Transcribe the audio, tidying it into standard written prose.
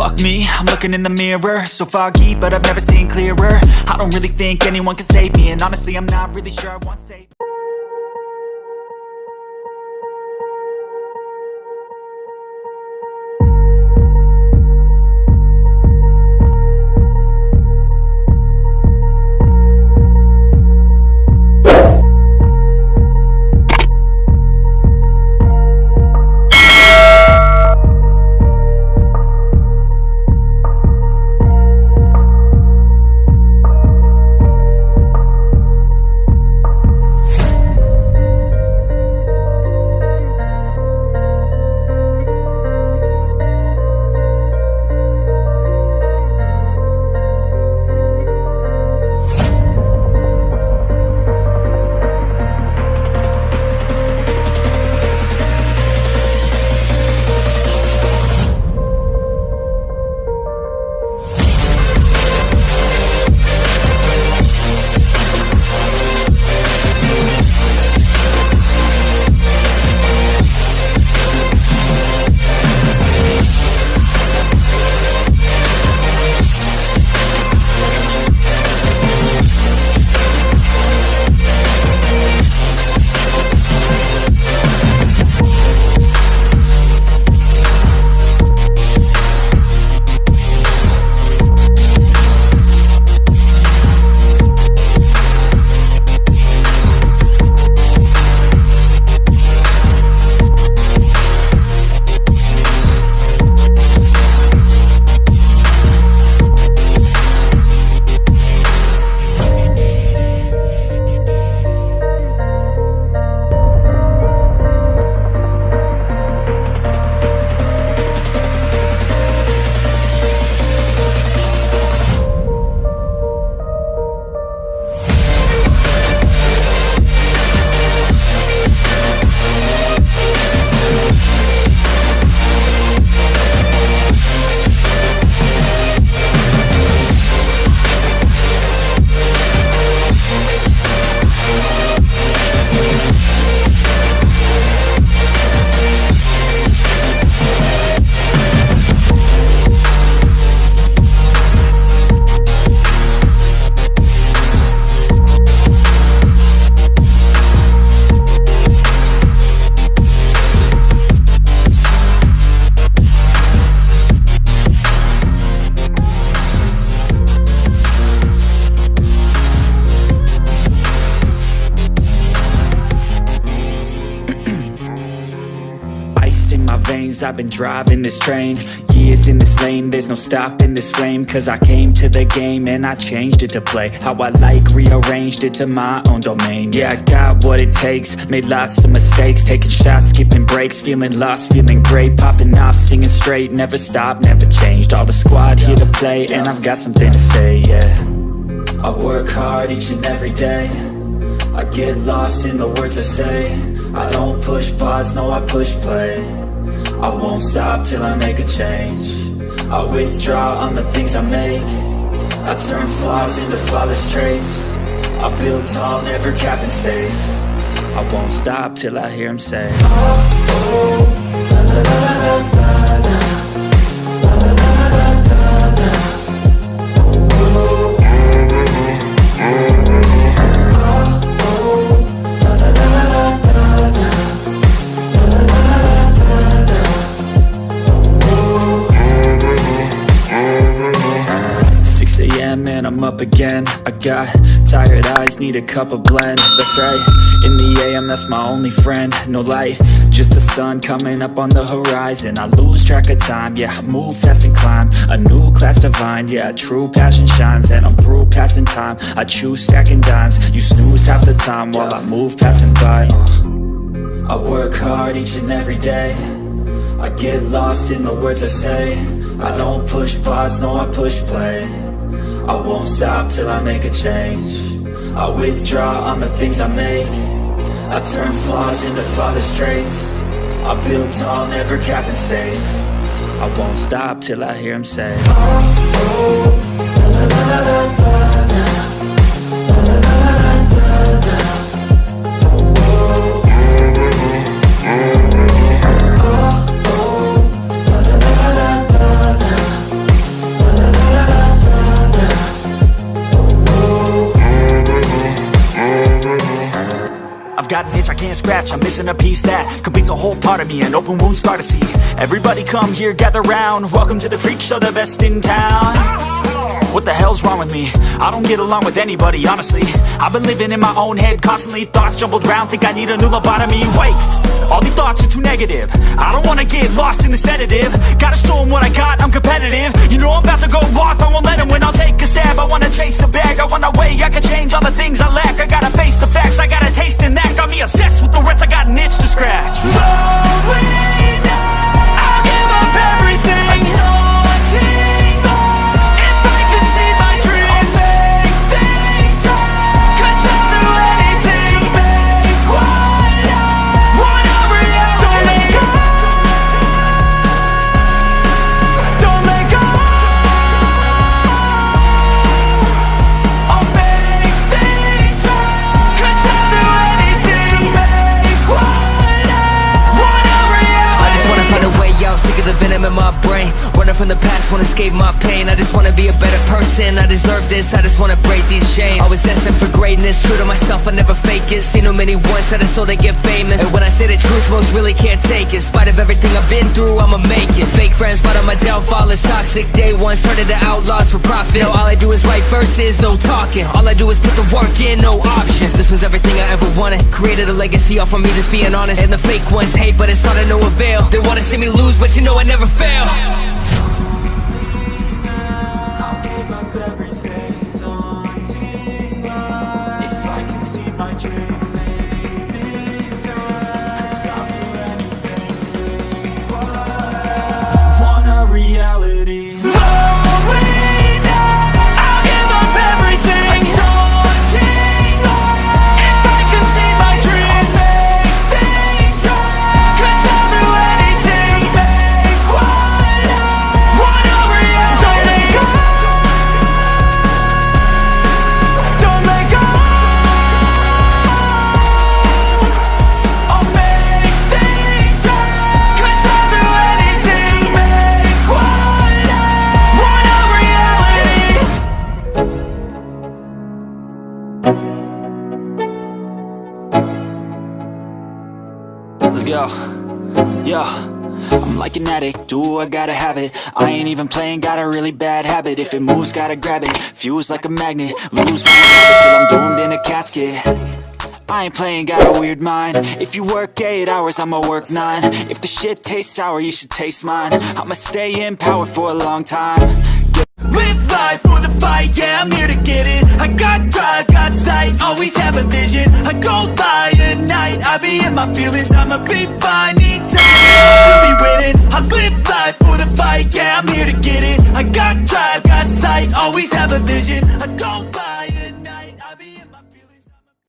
Fuck me, I'm looking in the mirror, so foggy, but I've never seen clearer. I don't really think anyone can save me, and honestly I'm not really sure I want saving. I've been driving this train, years in this lane, there's no stopping this flame. Cause I came to the game and I changed it to play how I like, rearranged it to my own domain. Yeah, I got what it takes, made lots of mistakes, taking shots, skipping breaks, feeling lost, feeling great, popping off, singing straight, never stopped, never changed. All the squad here to play, and I've got something to say, yeah. I work hard each and every day, I get lost in the words I say. I don't push pause, no I push play. I won't stop till I make a change. I withdraw on the things I make. I turn flaws into flawless traits. I build tall, never capped in space. I won't stop till I hear him say, oh, oh, la, la, la, la, la, la. And I'm up again. I got tired eyes, need a cup of blend. That's right, in the AM, that's my only friend. No light, just the sun coming up on the horizon. I lose track of time, yeah, I move fast and climb a new class divine, yeah, true passion shines. And I'm through passing time, I choose stacking dimes. You snooze half the time while I move passing by. I work hard each and every day, I get lost in the words I say. I don't push pause, no I push play. I won't stop till I make a change. I withdraw on the things I make. I turn flaws into flawless traits. I build tall, never capped in space. I won't stop till I hear him say, oh, oh, la, la, la, la, la, la. can't scratch. I'm missing a piece that completes a whole part of me, an open wound scar to see. Everybody come here, gather round. Welcome to the freak show, the best in town. What the hell's wrong with me? I don't get along with anybody, honestly. I've been living in my own head constantly. Thoughts jumbled round, think I need a new lobotomy. Wait, all these thoughts are too negative. I don't wanna get lost in the sedative. Gotta show them what I got, I'm competitive. You know I'm about to go off, I won't let them win. I'll take a stab, I wanna chase a bag. I wanna weigh, I can change all the things I lack. I gotta face the facts, I got a taste in that. Got me obsessed with the rest, I got an itch to scratch. Slowing down, I'll give up everything. The venom in my brain, running from the past, wanna escape my pain. I just wanna be a better person, I deserve this, I just wanna break these chains. Always asking for greatness, true to myself, I never fake it. Seen too many once that is so they get famous. And when I say the truth, most really can't take it. In spite of everything I've been through, I'ma make it. Fake friends, but on my downfall is toxic. Day one, started the outlaws for profit. Now all I do is write verses, no talking. All I do is put the work in, no option. This was everything I ever wanted, created a legacy all from me just being honest. And the fake ones hate, but it's all to no avail. They wanna see me lose, but you know I never fail. I'll give up everything, daunting life. If I can see my dream, want a reality. Slowing down, I'll give up everything, daunting life. If I can see my dreams, make things right. 'Cause I'll do anything to make what I want a reality. Don't let go, don't let go. I'll make things right. 'Cause I'll do anything to make what I want a reality. Let's go. Yo, I'm like an addict, do I gotta have it. I ain't even playing, got a really bad habit. If it moves, gotta grab it, fuse like a magnet. Lose when I have it till I'm doomed in a casket. I ain't playing, got a weird mind. If you work 8 hours, I'ma work 9. If the shit tastes sour, you should taste mine. I'ma stay in power for a long time. Live life for the fight, yeah, I'm here to get it. I got drive, got sight, always have a vision. I go by at night, I be in my feelings. I'ma be fine, need time to be winning. I live life for the fight, yeah, I'm here to get it. I got drive, got sight, always have a vision. I go by